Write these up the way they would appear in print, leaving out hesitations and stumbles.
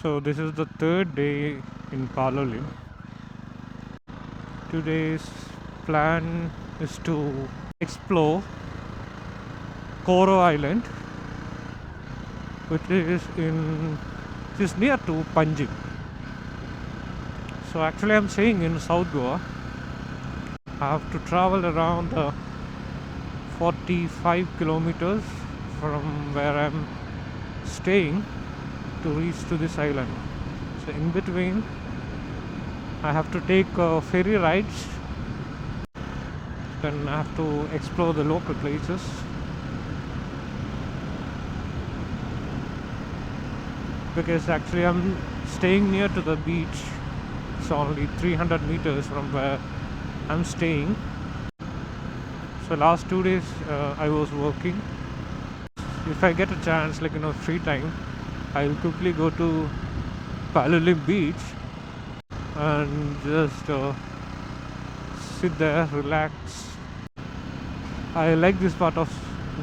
So this is the third day in Palolem. Today's plan is to explore Chorão Island, which is near to Panjim. So actually I'm staying in South Goa. I have to travel around 45 kilometers from where I'm staying to reach to this island. So in between I have to take ferry rides, then I have to explore the local places. Because actually I'm staying near to the beach. It's only 300 meters from where I'm staying. So last 2 days I was working. If I get a chance, like free time, I'll quickly go to Palolem beach and just sit there, relax. I like this part of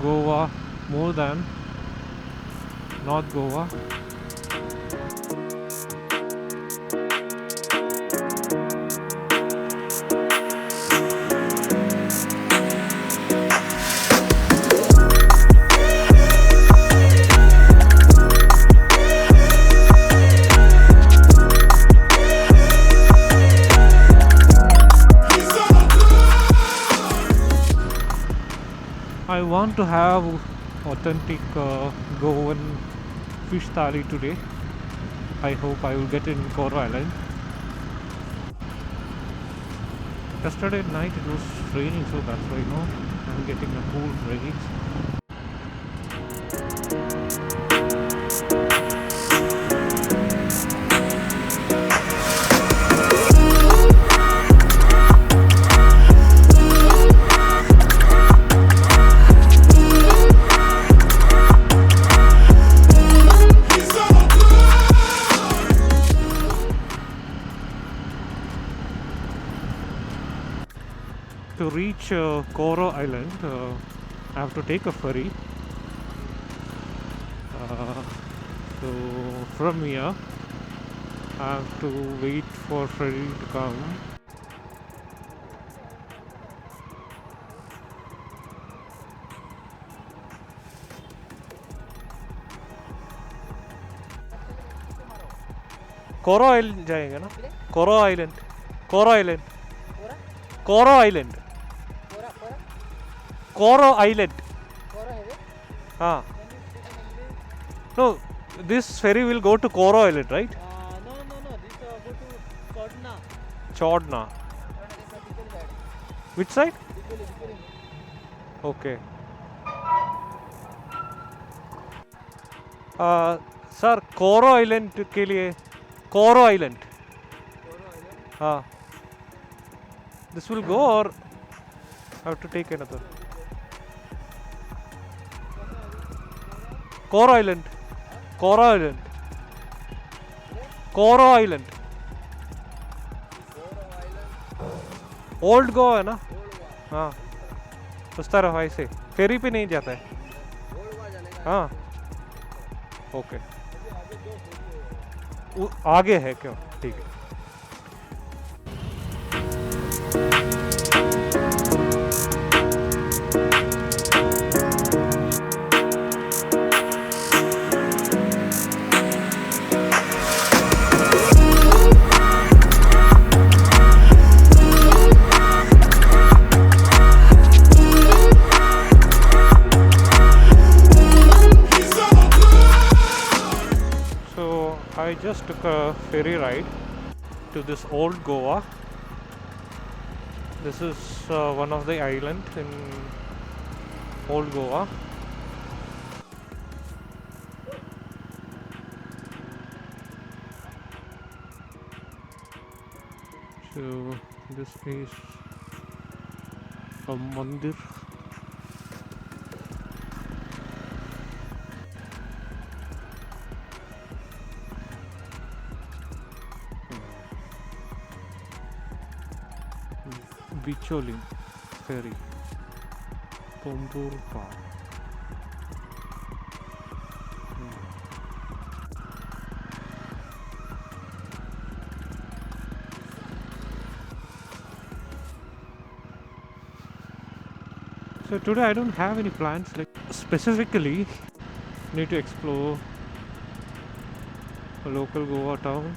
Goa more than North Goa. I want to have authentic Goan fish thaali today. I hope I will get it in Chorão Island. Yesterday night it was raining, so that's why I'm getting a cool breeze. To reach Chorão Island, I have to take a ferry. So from here, I have to wait for ferry to come. Chorão Island जाएंगे ना? Chorão Island, Chorão Island, Chorão Island. Chorão Island. Ah. No, this ferry will go to Chorão Island, right? No. This go to Chodna. Chodna. Which side? Okay. Sir, Chorão Island के लिए Chorão Island. हाँ. This will go or I have to take another? Chorão Island. Chorão Island. Chorão Island. Old Goa है ना? हाँ उस तरफ ऐसे फेरी पे नहीं जाता है. हाँ ओके. आगे है क्यों? ठीक है. I just took a ferry ride to this old Goa. This is one of the islands in old Goa. So this is a mandir. Bicholim ferry, Pondur Park. So today I don't have any plans, like specifically need to explore a local Goa town.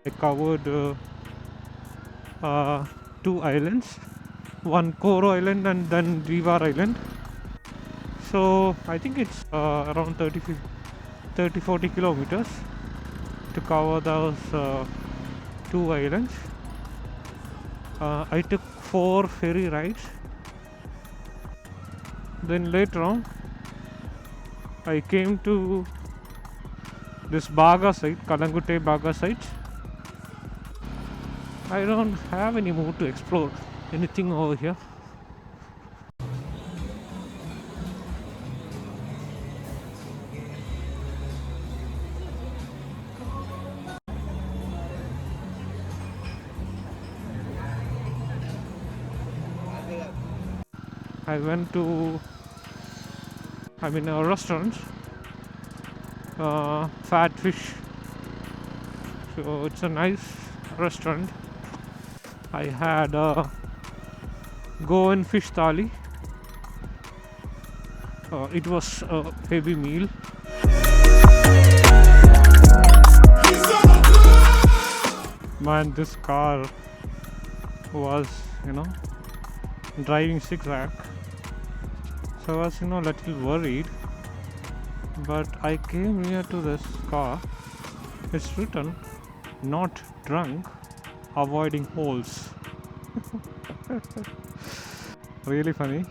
I covered 2 islands, one Chorão island and then Divar island. So I think it's around 30-40 kilometers to cover those 2 islands. I took 4 ferry rides. Then later on I came to this Baga site, Kalangute Baga site. I don't have any more to explore anything over here. I went to a restaurant, Fat Fish. So it's a nice restaurant. I had a Goan fish thaali. It was a heavy meal. Man, this car was, driving zigzag. So I was, little worried. But I came near to this car. It's written, "Not drunk, avoiding holes." Really funny.